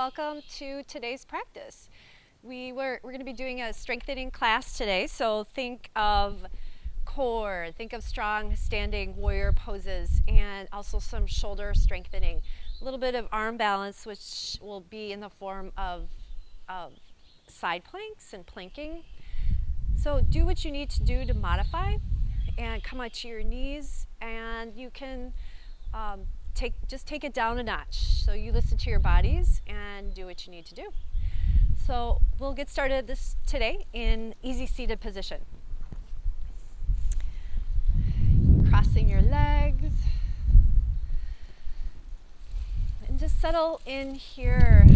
welcome to today's practice. We're going to be doing a strengthening class today, so think of core, think of strong standing warrior poses, and also some shoulder strengthening. A little bit of arm balance, which will be in the form of side planks and planking. So do what you need to do to modify and come out to your knees, and you can just take it down a notch. So you listen to your bodies and do what you need to do. So we'll get started today in easy seated position. Crossing your legs. And just settle in here.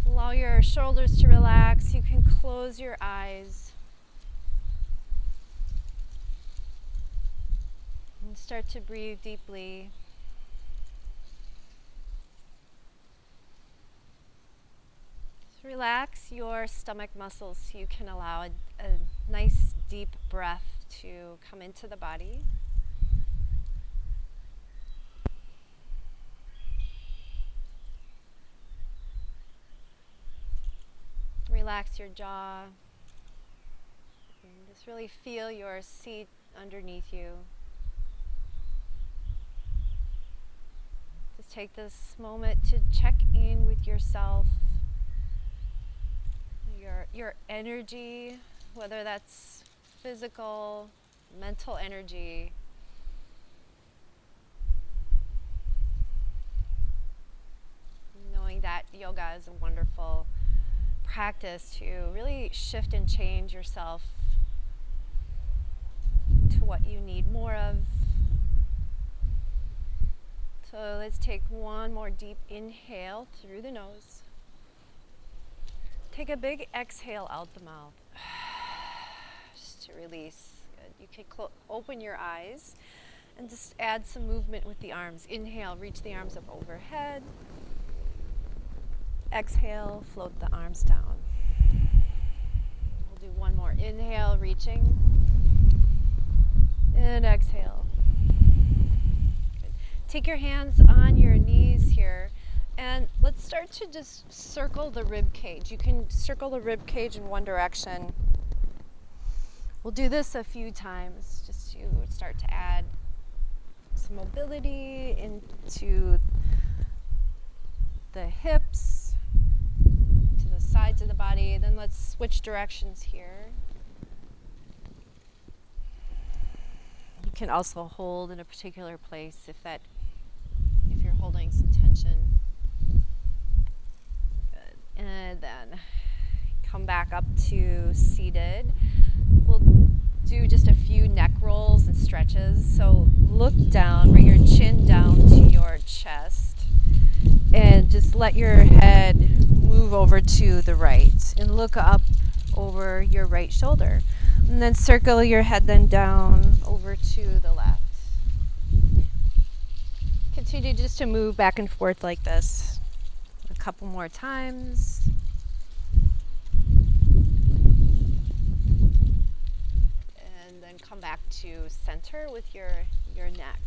Allow your shoulders to relax. You can close your eyes. And start to breathe deeply. Just relax your stomach muscles so you can allow a nice deep breath to come into the body. Relax your jaw. And just really feel your seat underneath you. Just take this moment to check in with yourself, your energy, whether that's physical, mental energy. Knowing that yoga is a wonderful practice to really shift and change yourself to what you need more of. So let's take one more deep inhale through the nose. Take a big exhale out the mouth. Just to release. Good. You can open your eyes and just add some movement with the arms. Inhale, reach the arms up overhead. Exhale, float the arms down. We'll do one more. Inhale, reaching. And exhale. Good. Take your hands on your knees here. And let's start to just circle the rib cage. You can circle the rib cage in one direction. We'll do this a few times just to start to add some mobility into the hips, to the sides of the body. Then let's switch directions here. You can also hold in a particular place if you're holding some tension. Good. And then come back up to seated. We'll do just a few neck rolls and stretches. So look down, bring your chin down to your chest, and just let your head move over to the right and look up over your right shoulder. And then circle your head then down over to the left. Continue just to move back and forth like this a couple more times. And then come back to center with your neck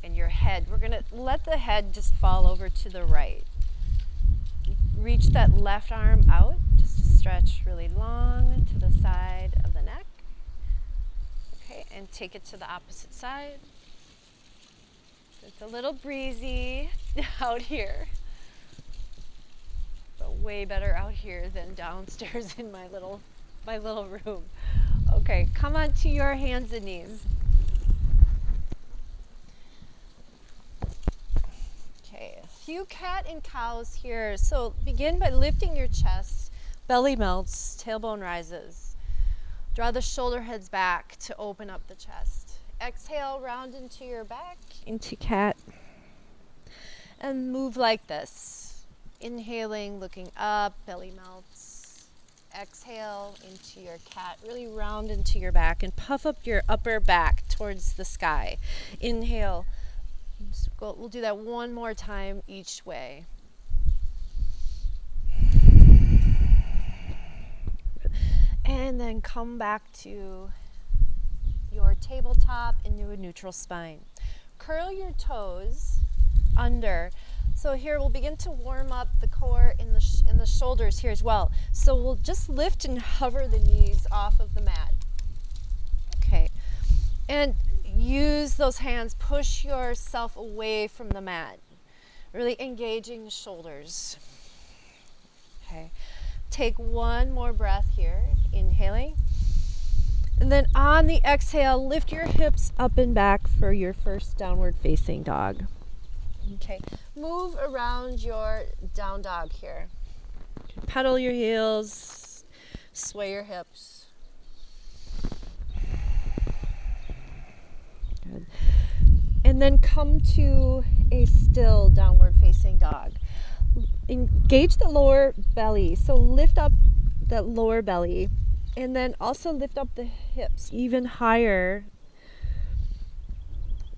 and your head. We're going to let the head just fall over to the right. Reach that left arm out, just to stretch really long to the side of the neck. Okay, and take it to the opposite side. It's a little breezy out here, but way better out here than downstairs in my little room. Okay, come on to your hands and knees. Okay, a few cat and cows here. So begin by lifting your chest, belly melts, tailbone rises. Draw the shoulder heads back to open up the chest. Exhale, round into your back, into cat. And move like this. Inhaling, looking up, belly melts. Exhale into your cat, really round into your back and puff up your upper back towards the sky. Inhale. We'll do that one more time each way. And then come back to your tabletop into a neutral spine. Curl your toes under So here we'll begin to warm up the core in the shoulders here as well. So we'll just lift and hover the knees off of the mat. Okay. And use those hands, push yourself away from the mat. Really engaging the shoulders. Okay. Take one more breath here, inhaling. And then on the exhale, lift your hips up and back for your first downward facing dog. Okay. Move around your down dog here. Pedal your heels, sway your hips. Good. And then come to a still downward facing dog. Engage the lower belly. So lift up that lower belly and then also lift up the hips even higher.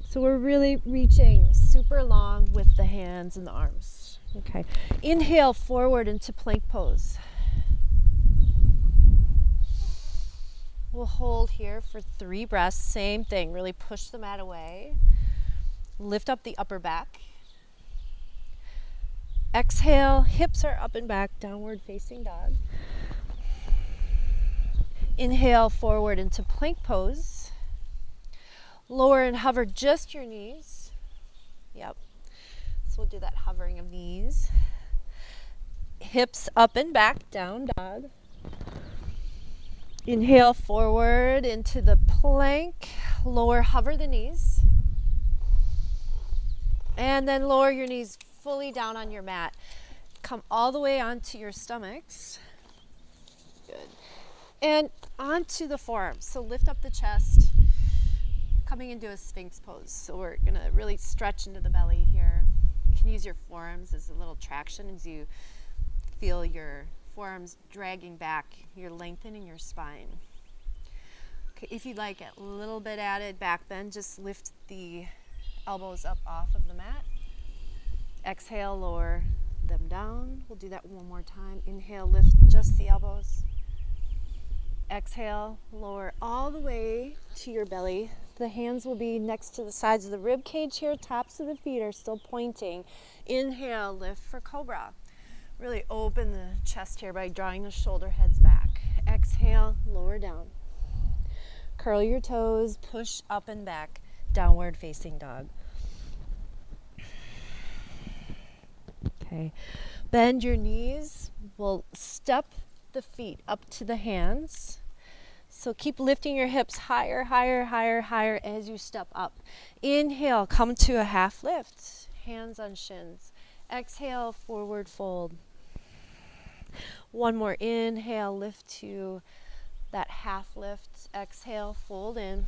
So we're really reaching super long with the hands and the arms. Okay. Inhale forward into plank pose. We'll hold here for 3 breaths. Same thing. Really push the mat away. Lift up the upper back. Exhale, hips are up and back, downward facing dog. Inhale forward into plank pose. Lower and hover just your knees. Yep. So we'll do that hovering of knees. Hips up and back, down dog. Inhale forward into the plank. Lower, hover the knees. And then lower your knees fully down on your mat. Come all the way onto your stomachs. Good. And onto the forearms. So lift up the chest. Coming into a Sphinx pose. So we're going to really stretch into the belly here. You can use your forearms as a little traction as you feel your forearms dragging back. You're lengthening your spine. Okay, if you'd like a little bit added back bend, just lift the elbows up off of the mat. Exhale, lower them down. We'll do that one more time. Inhale, lift just the elbows. Exhale, lower all the way to your belly. The hands will be next to the sides of the rib cage here. Tops of the feet are still pointing. Inhale, lift for cobra. Really open the chest here by drawing the shoulder heads back. Exhale, lower down. Curl your toes, push up and back, downward facing dog. Okay, bend your knees. We'll step the feet up to the hands. So keep lifting your hips higher, higher, higher, higher as you step up. Inhale, come to a half lift. Hands on shins. Exhale, forward fold. One more inhale, lift to that half lift. Exhale, fold in.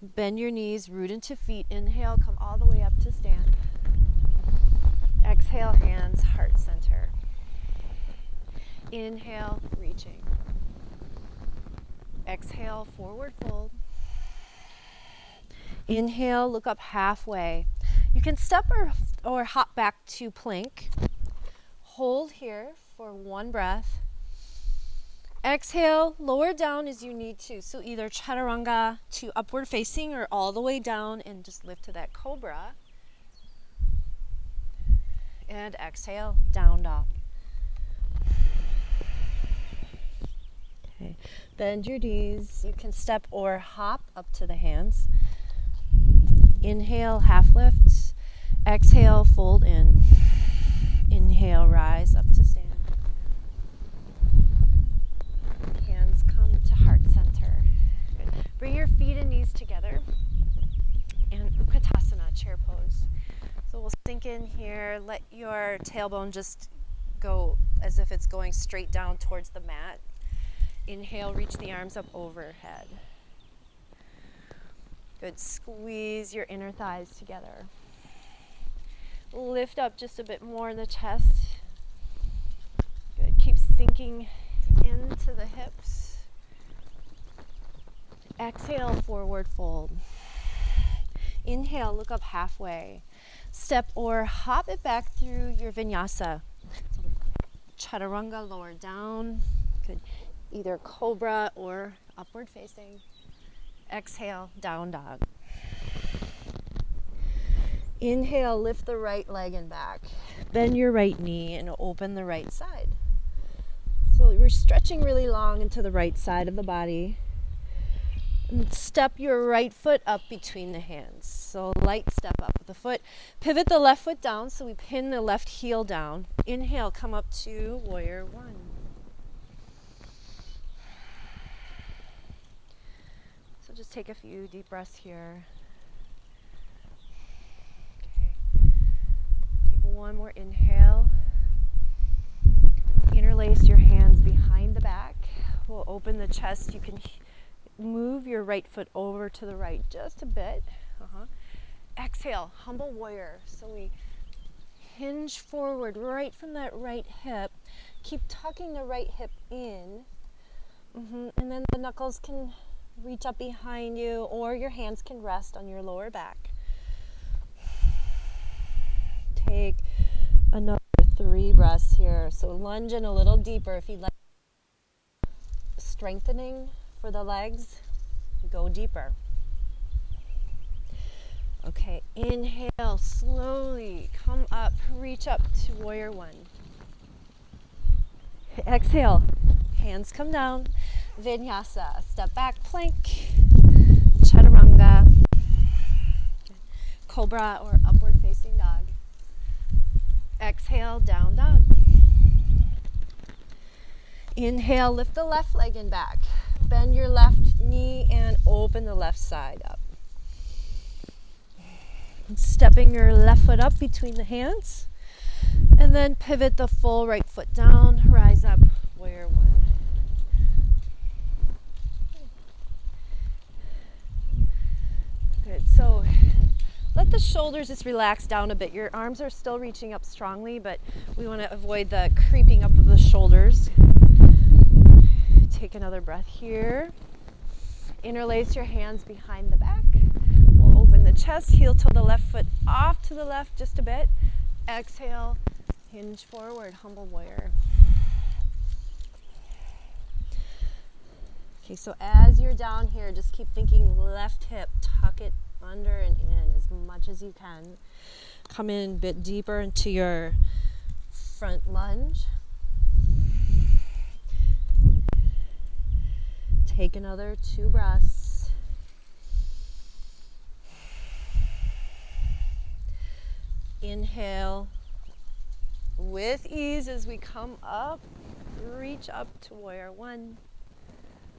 Bend your knees, root into feet. Inhale, come all the way up to stand. Exhale, hands, heart center. Inhale, reaching. Exhale, forward fold. Inhale, look up halfway. You can step or hop back to plank. Hold here for 1 breath. Exhale, lower down as you need to. So either Chaturanga to upward facing or all the way down and just lift to that cobra. And exhale, down dog. Okay, bend your knees. You can step or hop up to the hands. Inhale, half lift. Exhale, fold in. Inhale, rise up to stand. Hands come to heart center. Good. Bring your feet and knees together. And Utkatasana, chair pose. So we'll sink in here. Let your tailbone just go as if it's going straight down towards the mat. Inhale, reach the arms up overhead. Good. Squeeze your inner thighs together. Lift up just a bit more in the chest. Good. Keep sinking into the hips. Exhale, forward fold. Inhale, look up halfway. Step or hop it back through your vinyasa. Chaturanga, lower down. Good. Either cobra or upward facing. Exhale, down dog. Inhale, lift the right leg and back. Bend your right knee and open the right side. So we're stretching really long into the right side of the body. And step your right foot up between the hands. So light step up with the foot. Pivot the left foot down so we pin the left heel down. Inhale, come up to warrior one. So just take a few deep breaths here. Okay. Take one more inhale. Interlace your hands behind the back. We'll open the chest. You can move your right foot over to the right just a bit. Exhale, humble warrior. So we hinge forward right from that right hip. Keep tucking the right hip in. And then the knuckles can reach up behind you, or your hands can rest on your lower back. Take another 3 breaths here. So lunge in a little deeper if you'd like. Strengthening for the legs, go deeper. Okay, inhale, slowly come up, reach up to warrior one. Exhale, hands come down, vinyasa, step back, plank, chaturanga, cobra or upward facing dog. Exhale, down dog. Inhale, lift the left leg and back. Bend your left knee and open the left side up. Stepping your left foot up between the hands. And then pivot the full right foot down. Rise up, warrior one. Good, so let the shoulders just relax down a bit. Your arms are still reaching up strongly, but we want to avoid the creeping up of the shoulders. Take another breath here. Interlace your hands behind the back. We'll open the chest, heel till the left foot off to the left just a bit. Exhale, hinge forward, humble warrior. Okay, so as you're down here, just keep thinking left hip, tuck it under and in as much as you can. Come in a bit deeper into your front lunge. Take another 2 breaths. Inhale with ease as we come up, reach up to warrior one.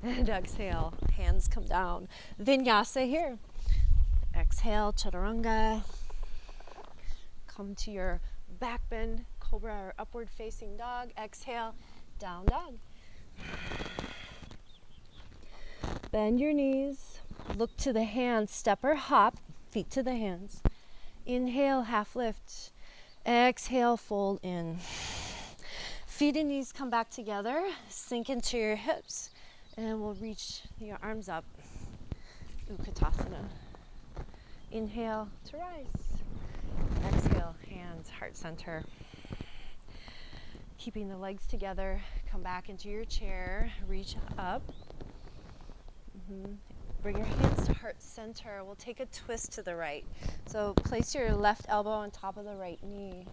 And exhale, hands come down. Vinyasa here. Exhale, chaturanga. Come to your back bend, cobra or upward facing dog. Exhale, down dog. Bend your knees, look to the hands, step or hop, feet to the hands. Inhale, half lift. Exhale, fold in. Feet and knees come back together, sink into your hips, and we'll reach your arms up. Utkatasana. Inhale to rise. Exhale, hands, heart center. Keeping the legs together, come back into your chair, reach up. Bring your hands to heart center. We'll take a twist to the right. So place your left elbow on top of the right knee.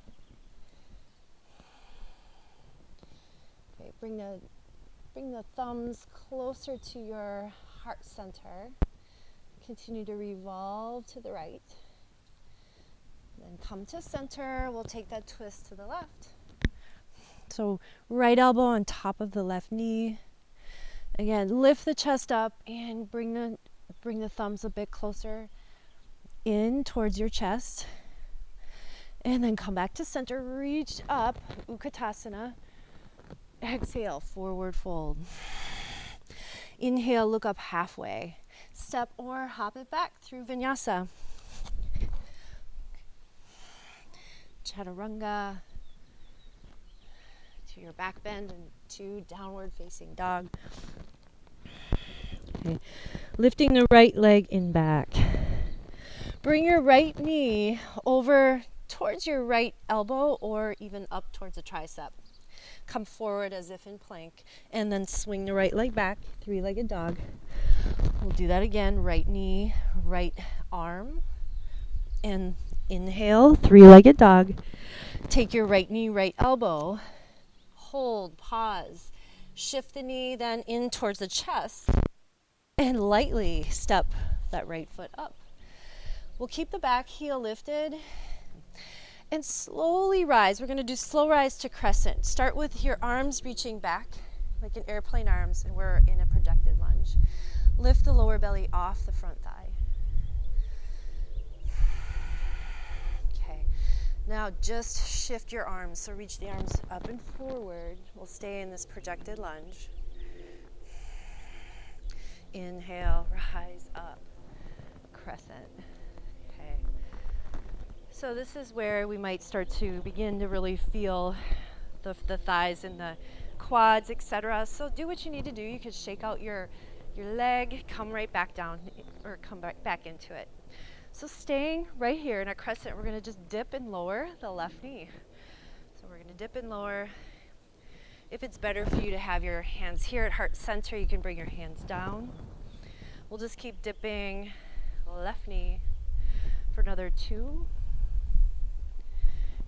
Okay, bring the thumbs closer to your heart center. Continue to revolve to the right. Then come to center. We'll take that twist to the left. So right elbow on top of the left knee. Again, lift the chest up and bring the thumbs a bit closer in towards your chest. And then come back to center, reach up, Utkatasana. Exhale, forward fold. Inhale, look up halfway. Step or hop it back through vinyasa. Chaturanga. To your back bend and to downward facing dog. Okay. Lifting the right leg in back. Bring your right knee over towards your right elbow or even up towards the tricep. Come forward as if in plank and then swing the right leg back, 3-legged dog. We'll do that again. Right knee, right arm, and Inhale, three-legged dog. Take your right knee, right elbow. Hold, pause. Shift the knee then in towards the chest and lightly step that right foot up. We'll keep the back heel lifted and slowly rise. We're going to do slow rise to crescent. Start with your arms reaching back like an airplane arms, and we're in a projected lunge. Lift the lower belly off the front thigh. Okay, now just shift your arms. So reach the arms up and forward. We'll stay in this projected lunge. Inhale, rise up, crescent. Okay. So this is where we might start to begin to really feel the thighs and the quads, etc. So do what you need to do. You could shake out your leg, come right back down, or come back into it. So staying right here in a crescent, we're going to just dip and lower the left knee. So we're going to dip and lower. If it's better for you to have your hands here at heart center, you can bring your hands down. We'll just keep dipping left knee for another 2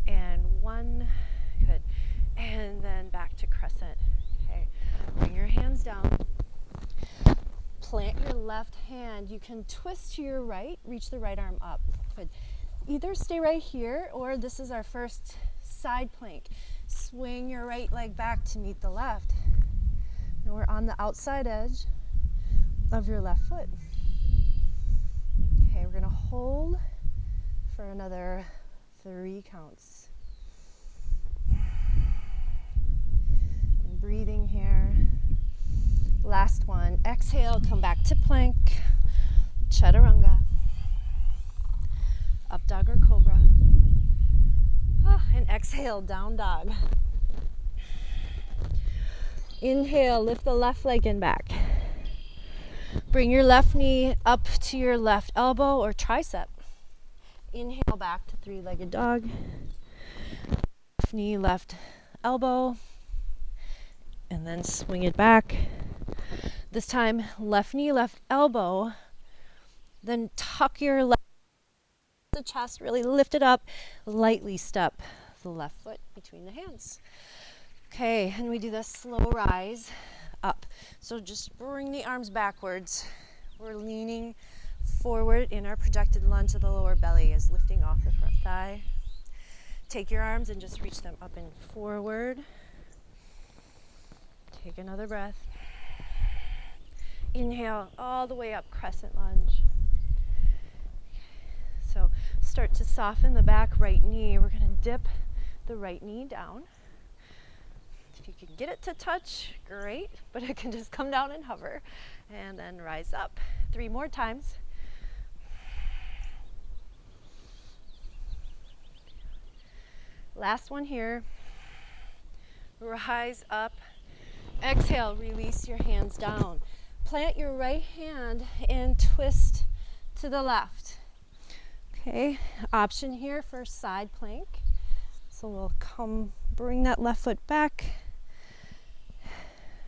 and 1. Good. And then back to crescent. Okay. Bring your hands down. Plant your left hand. You can twist to your right, reach the right arm up. Good. Either stay right here, or this is our first side plank. Swing your right leg back to meet the left. And we're on the outside edge of your left foot. Okay, we're going to hold for another 3 counts. And breathing here. Last one. Exhale, come back to plank. Chaturanga. Up dog or cobra. And exhale, down dog. Inhale, lift the left leg and back. Bring your left knee up to your left elbow or tricep. Inhale, back to three-legged dog. Left knee, left elbow. And then swing it back. This time, left knee, left elbow. Then tuck your left the chest, really lift it up. Lightly step the left foot between the hands. Okay, and we do the slow rise up. So just bring the arms backwards. We're leaning forward in our projected lunge of the lower belly is lifting off the front thigh. Take your arms and just reach them up and forward. Take another breath. Inhale all the way up, crescent lunge. So start to soften the back right knee. We're going to dip the right knee down. If you can get it to touch, great, but it can just come down and hover. And then rise up. 3 more times. Last one here. Rise up. Exhale, release your hands down. Plant your right hand and twist to the left. Okay, option here for side plank. So we'll bring that left foot back.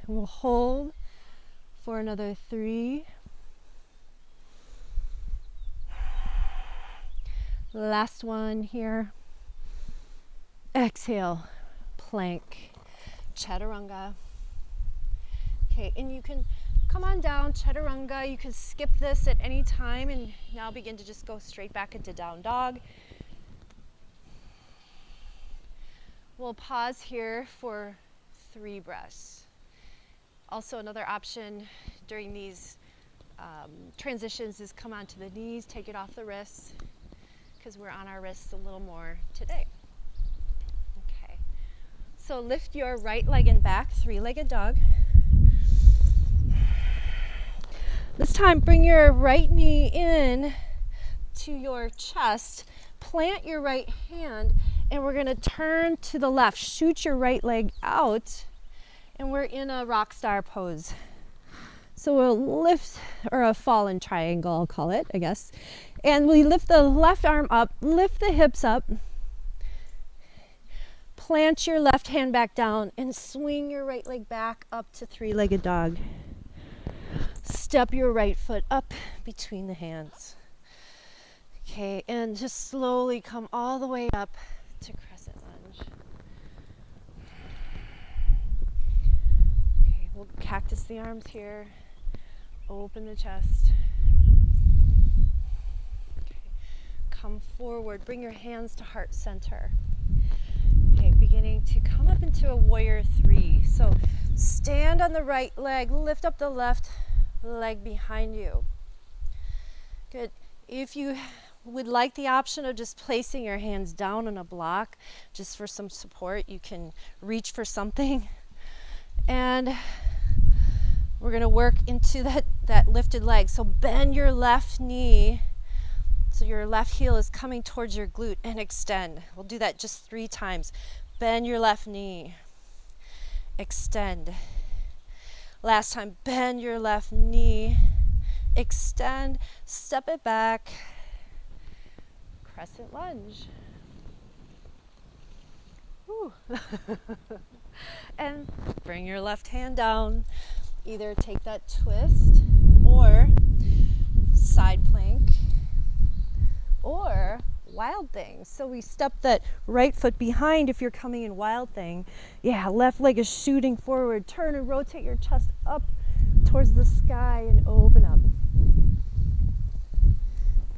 And we'll hold for another 3. Last one here. Exhale, plank, chaturanga. Okay, and you can come on down, chaturanga. You can skip this at any time and now begin to just go straight back into down dog. We'll pause here for 3 breaths. Also, another option during these transitions is come onto the knees, take it off the wrists, because we're on our wrists a little more today. Okay, so lift your right leg and back, 3-legged dog. This time, bring your right knee in to your chest, plant your right hand, and we're going to turn to the left. Shoot your right leg out, and we're in a Rockstar Pose. So we'll lift, or a fallen triangle, I'll call it, I guess. And we lift the left arm up, lift the hips up, plant your left hand back down, and swing your right leg back up to 3-legged dog. Step your right foot up between the hands. Okay, and just slowly come all the way up to Crescent Lunge. Okay, we'll cactus the arms here. Open the chest. Okay, come forward. Bring your hands to heart center. Okay, beginning to come up into a warrior three. So stand on the right leg, lift up the left leg behind you. Good. If you would like the option of just placing your hands down on a block just for some support, you can reach for something. And we're going to work into that lifted leg. So bend your left knee so your left heel is coming towards your glute and extend. We'll do that just 3 times. Bend your left knee. Extend. Last time, bend your left knee. Extend. Step it back. Crescent lunge. Woo. And bring your left hand down. Either take that twist or side plank or wild thing. So we step that right foot behind if you're coming in wild thing. Yeah, left leg is shooting forward. Turn and rotate your chest up towards the sky and open up.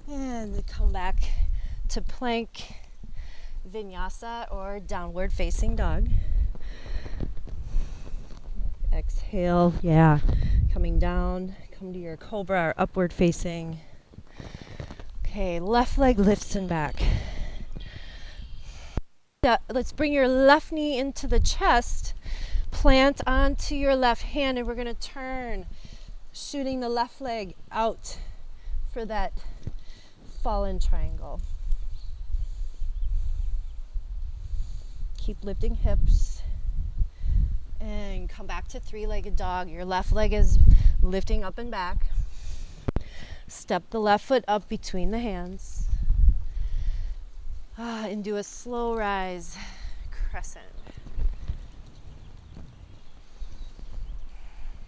And then come back to plank vinyasa or downward facing dog. Exhale, yeah, coming down, come to your cobra or upward facing. Okay, left leg lifts and back. Let's bring your left knee into the chest, plant onto your left hand, and we're going to turn, shooting the left leg out for that fallen triangle. Keep lifting hips. And come back to 3-legged dog. Your left leg is lifting up and back. Step the left foot up between the hands. And do a slow rise crescent.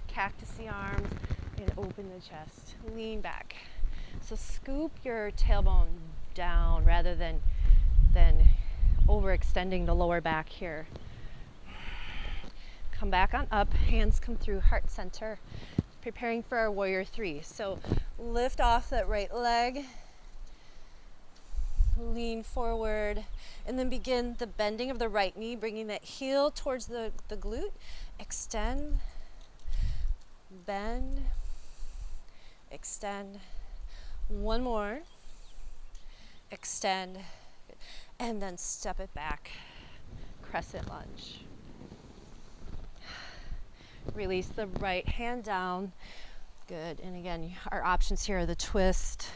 Cactus the arms and open the chest. Lean back. So scoop your tailbone down rather than overextending the lower back here. Come back on up, hands come through heart center, preparing for our warrior three. So lift off that right leg, lean forward, and then begin the bending of the right knee, bringing that heel towards the glute. Extend, bend, extend. One more, extend, and then step it back, crescent lunge. Release the right hand down. Good. And again, our options here are the twist,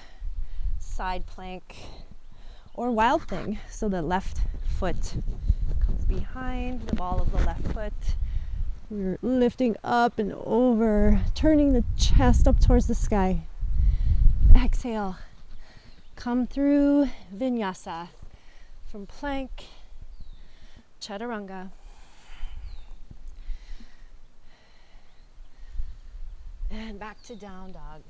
side plank, or wild thing. So the left foot comes behind the ball of the left foot. We're lifting up and over, turning the chest up towards the sky. Exhale. Come through vinyasa from plank, chaturanga. And back to down dog.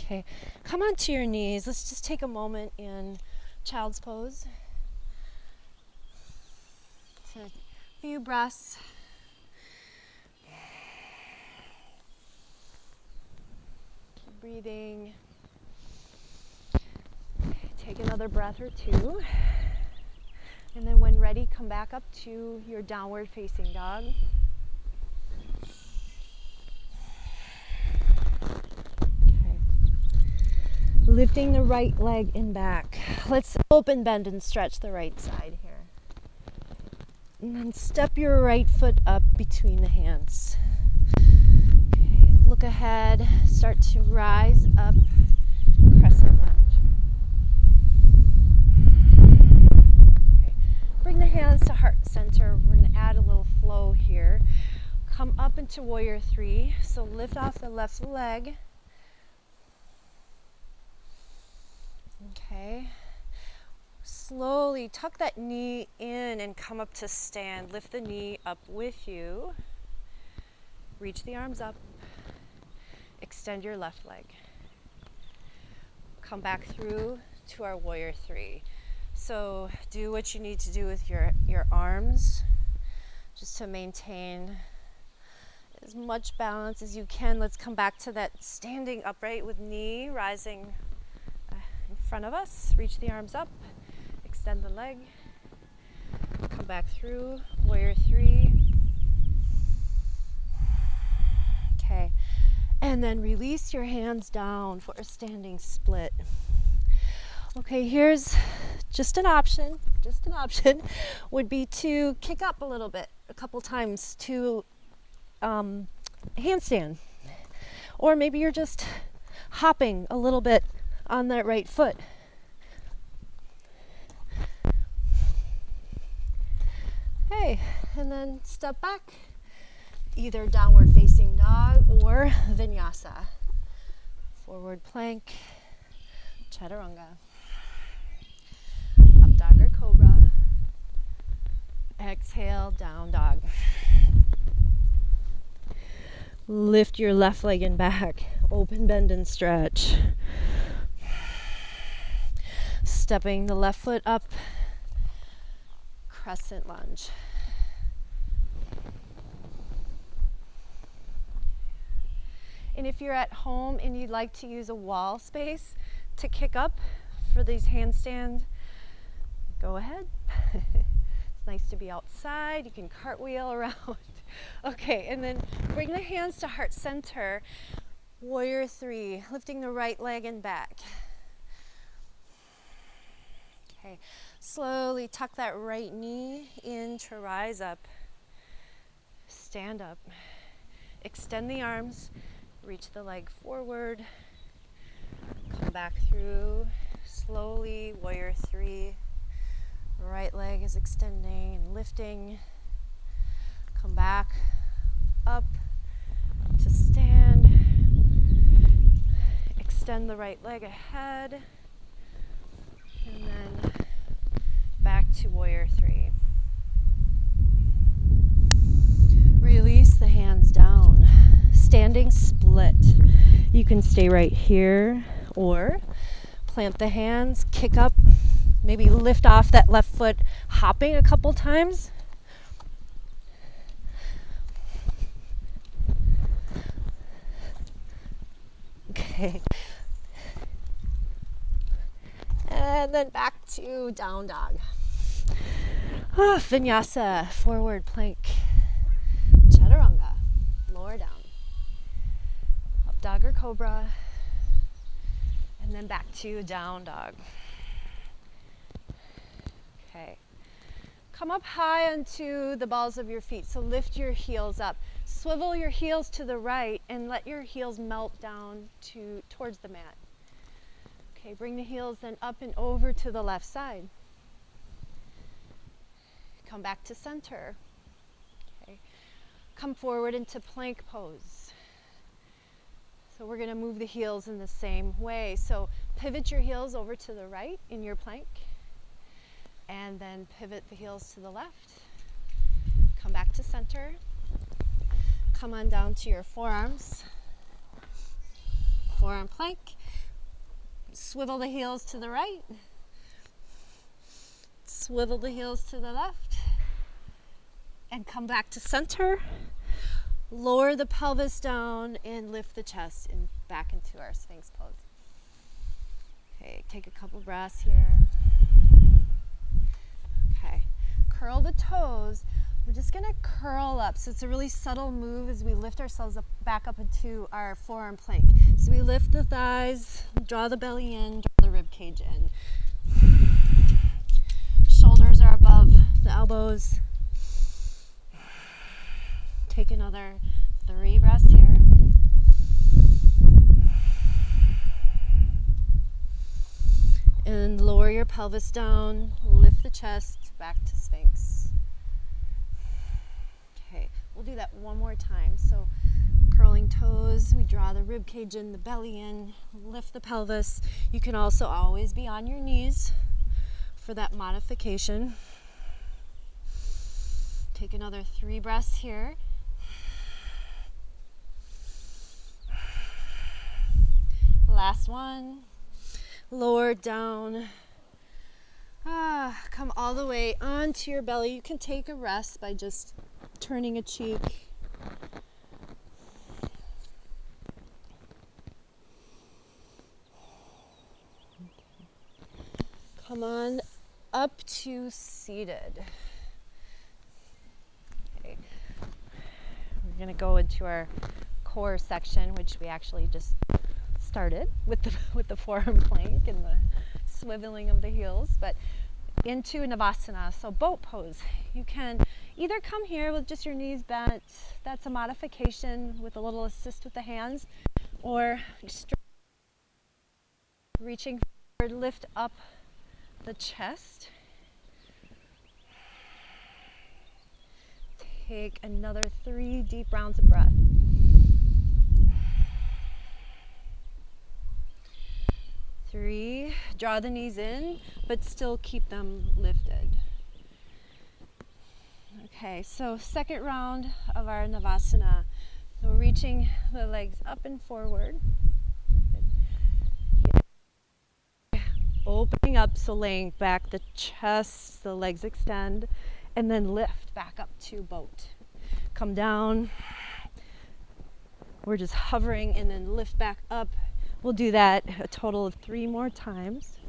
Okay, come onto your knees. Let's just take a moment in child's pose. So a few breaths. Keep breathing. Take another breath or two. And then when ready, come back up to your downward facing dog. Okay. Lifting the right leg in back. Let's open, bend, and stretch the right side here. And then step your right foot up between the hands. Okay, look ahead, start to rise up, crescent lunge. Bring the hands to heart center. We're going to add a little flow here. Come up into warrior three. So lift off the left leg. Okay. Slowly tuck that knee in and come up to stand. Lift the knee up with you. Reach the arms up. Extend your left leg. Come back through to our warrior three. So do what you need to do with your arms just to maintain as much balance as you can. Let's come back to that standing upright with knee rising in front of us. Reach the arms up, extend the leg, come back through, warrior three. Okay, and then release your hands down for a standing split. Okay, here's just an option would be to kick up a little bit, a couple times to handstand. Or maybe you're just hopping a little bit on that right foot. Okay, and then step back, either downward facing dog or vinyasa. Forward plank, chaturanga. Up dog or cobra. Exhale, down dog. Lift your left leg and back. Open, bend, and stretch. Stepping the left foot up. Crescent lunge. And if you're at home and you'd like to use a wall space to kick up for these handstand, go ahead. It's nice to be outside. You can cartwheel around. Okay, and then bring the hands to heart center. Warrior three, lifting the right leg and back. Okay, slowly tuck that right knee in to rise up. Stand up. Extend the arms. Reach the leg forward. Come back through. Slowly, warrior three. Right leg is extending and lifting. Come back up to stand. Extend the right leg ahead. And then back to warrior three. Release the hands down. Standing split. You can stay right here or plant the hands, kick up, maybe lift off that left foot, hopping a couple times. Okay. And then back to down dog. Vinyasa, forward plank, chaturanga, lower down. Up dog or cobra. And then back to down dog. Okay. Come up high onto the balls of your feet. So lift your heels up. Swivel your heels to the right and let your heels melt down towards the mat. Okay, bring the heels then up and over to the left side. Come back to center. Okay. Come forward into plank pose. So we're going to move the heels in the same way. So pivot your heels over to the right in your plank. And then pivot the heels to the left. Come back to center. Come on down to your forearms. Forearm plank. Swivel the heels to the right. Swivel the heels to the left. And come back to center. Lower the pelvis down and lift the chest and back into our Sphinx Pose. Okay, take a couple breaths here. Okay, curl the toes. We're just gonna curl up. So it's a really subtle move as we lift ourselves up, back up into our forearm plank. So we lift the thighs, draw the belly in, draw the rib cage in. Shoulders are above the elbows. Take another 3 breaths here. And lower your pelvis down, lift the chest, back to Sphinx. Okay, we'll do that one more time. So curling toes, we draw the rib cage in, the belly in, lift the pelvis. You can also always be on your knees for that modification. Take another 3 breaths here. Last one. Lower down. Come all the way onto your belly. You can take a rest by just turning a cheek. Come on up to seated. Okay. We're going to go into our core section, which we actually just started with the forearm plank and the swiveling of the heels, but into Navasana, so boat pose. You can either come here with just your knees bent, that's a modification with a little assist with the hands, or reaching forward, lift up the chest. Take another 3 deep rounds of breath. Three, draw the knees in, but still keep them lifted. Okay, so second round of our Navasana. So we're reaching the legs up and forward. Opening up, so laying back the chest, the legs extend, and then lift back up to boat. Come down. We're just hovering and then lift back up. We'll do that a total of 3 more times.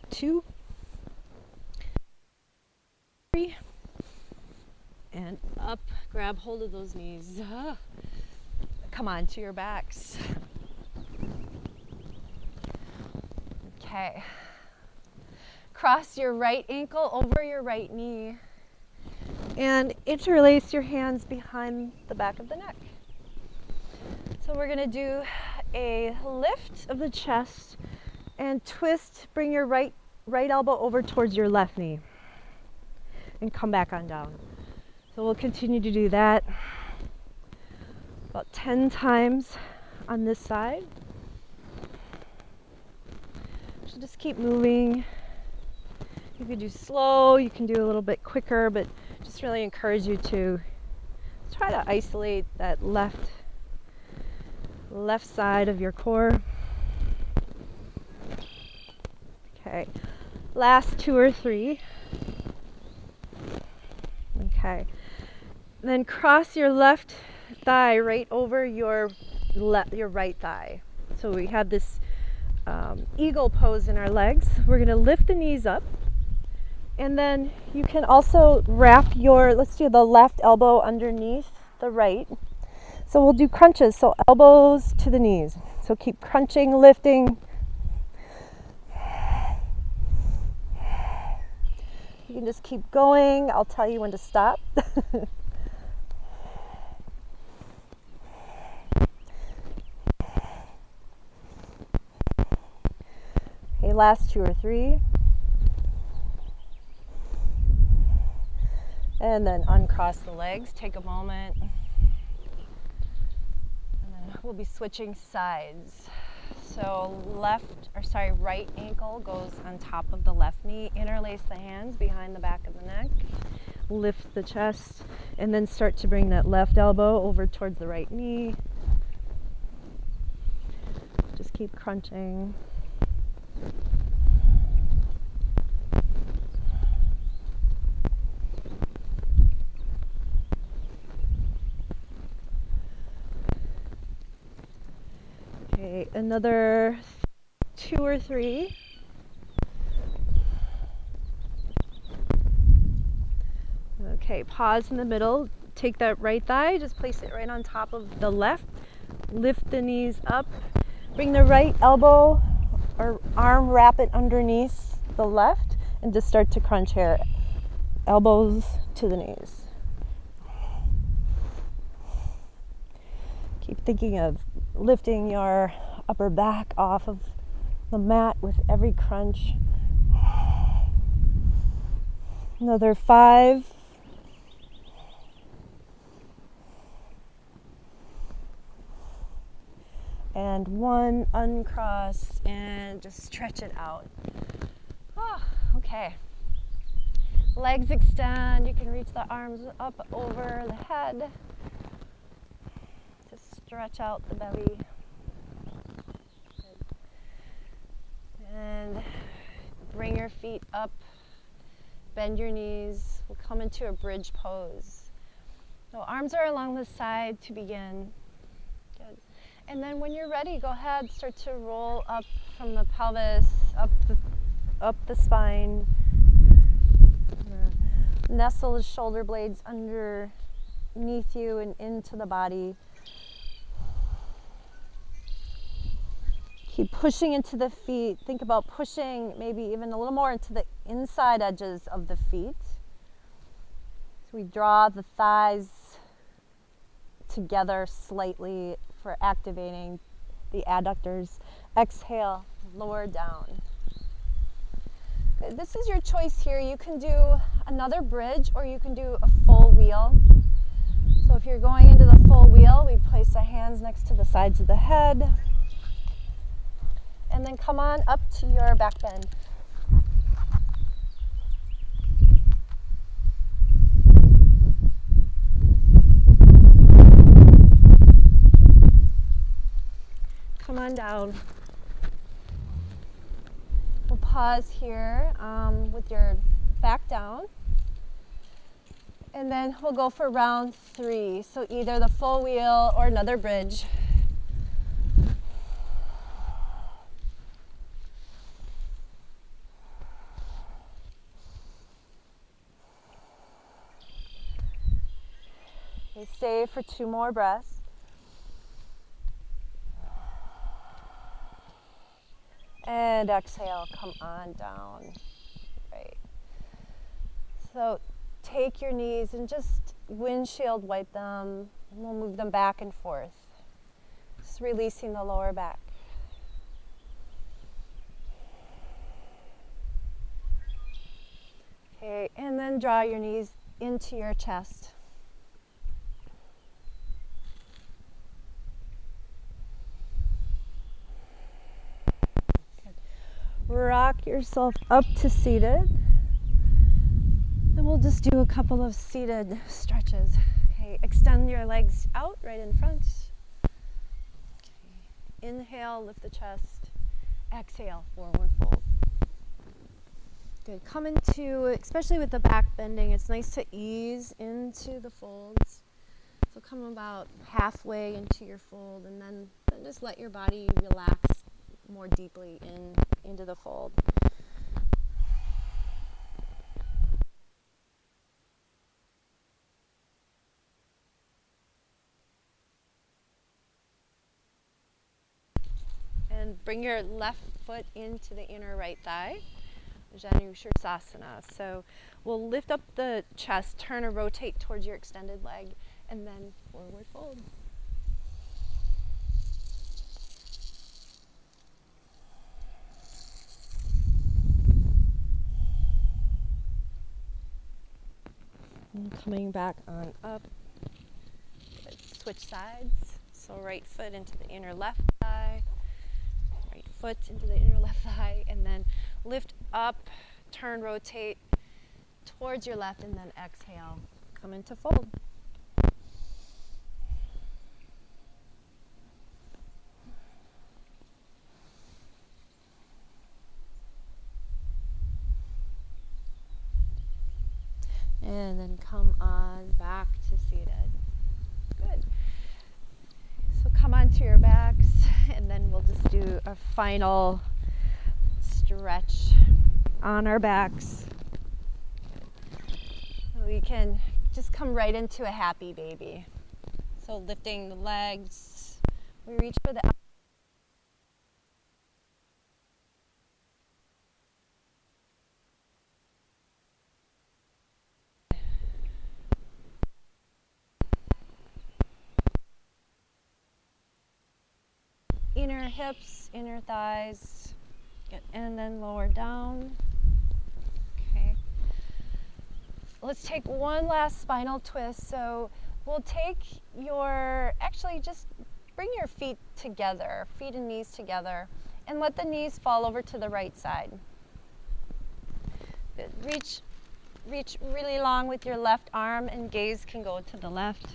2, 3, and up. Grab hold of those knees. Come on to your backs. Okay. Cross your right ankle over your right knee and interlace your hands behind the back of the neck. So we're going to do a lift of the chest and twist. Bring your right elbow over towards your left knee and come back on down. So we'll continue to do that about 10 times on this side. So just keep moving. You can do slow, you can do a little bit quicker, but just really encourage you to try to isolate that left side of your core. Okay, last 2 or 3. Okay, then cross your left thigh right over your right thigh. So we have this eagle pose in our legs. We're going to lift the knees up, and then you can also wrap let's do the left elbow underneath the right. So we'll do crunches, so elbows to the knees. So keep crunching, lifting. You can just keep going. I'll tell you when to stop. Okay, last 2 or 3. And then uncross the legs. Take a moment. We'll be switching sides. So right ankle goes on top of the left knee. Interlace the hands behind the back of the neck. Lift the chest, and then start to bring that left elbow over towards the right knee. Just keep crunching. Okay, another 2 or 3. Okay, pause in the middle. Take that right thigh, just place it right on top of the left. Lift the knees up. Bring the right elbow or arm, wrap it underneath the left, and just start to crunch here. Elbows to the knees. Keep thinking of lifting your upper back off of the mat with every crunch. Another 5. And 1, uncross, and just stretch it out. Okay. Legs extend. You can reach the arms up over the head. Just stretch out the belly. your feet up, bend your knees. We'll come into a bridge pose. So arms are along the side to begin. Good. And then when you're ready, go ahead, start to roll up from the pelvis, up the spine. Nestle the shoulder blades underneath you and into the body. Keep pushing into the feet. Think about pushing maybe even a little more into the inside edges of the feet. So we draw the thighs together slightly for activating the adductors. Exhale, lower down. This is your choice here. You can do another bridge or you can do a full wheel. So if you're going into the full wheel, we place the hands next to the sides of the head. And then come on up to your back bend. Come on down. We'll pause here with your back down. And then we'll go for round 3. So either the full wheel or another bridge. Okay, stay for 2 more breaths. And exhale, come on down. Great. So take your knees and just windshield wipe them, and we'll move them back and forth. Just releasing the lower back. Okay, and then draw your knees into your chest. Rock yourself up to seated. And we'll just do a couple of seated stretches. Okay, extend your legs out right in front. Okay. Inhale, lift the chest. Exhale, forward fold. Good. Come into, especially with the back bending, it's nice to ease into the folds. So come about halfway into your fold and then just let your body relax more deeply into the fold. And bring your left foot into the inner right thigh, Janu Shirsasana. So we'll lift up the chest, turn or rotate towards your extended leg, and then forward fold. And coming back on up. Good. Switch sides. So right foot into the inner left thigh. Right foot into the inner left thigh. And then lift up, turn, rotate towards your left, and then exhale. Come into fold. And then come on back to seated. Good. So come onto your backs, and then we'll just do a final stretch on our backs. So we can just come right into a happy baby. So lifting the legs, we reach for the inner hips, inner thighs, and then lower down. Okay. Let's take one last spinal twist. So we'll take actually just bring your feet together, feet and knees together, and let the knees fall over to the right side. Good. Reach really long with your left arm, and gaze can go to the left.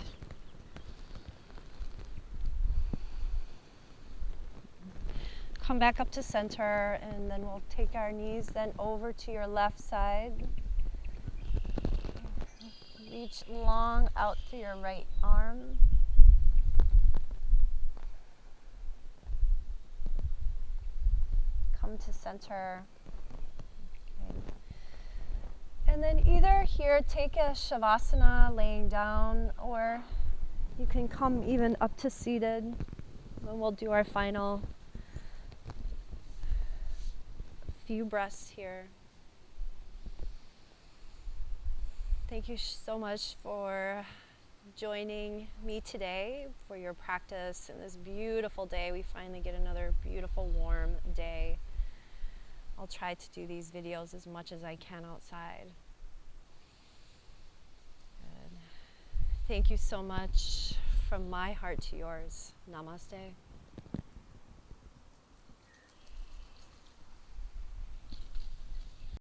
Come back up to center, and then we'll take our knees then over to your left side. Reach long out through your right arm. Come to center. Okay. And then either here, take a Shavasana laying down, or you can come even up to seated. And we'll do our final few breaths here. Thank you so much for joining me today for your practice in this beautiful day. We finally get another beautiful warm day. I'll try to do these videos as much as I can outside. Good. Thank you so much from my heart to yours. Namaste.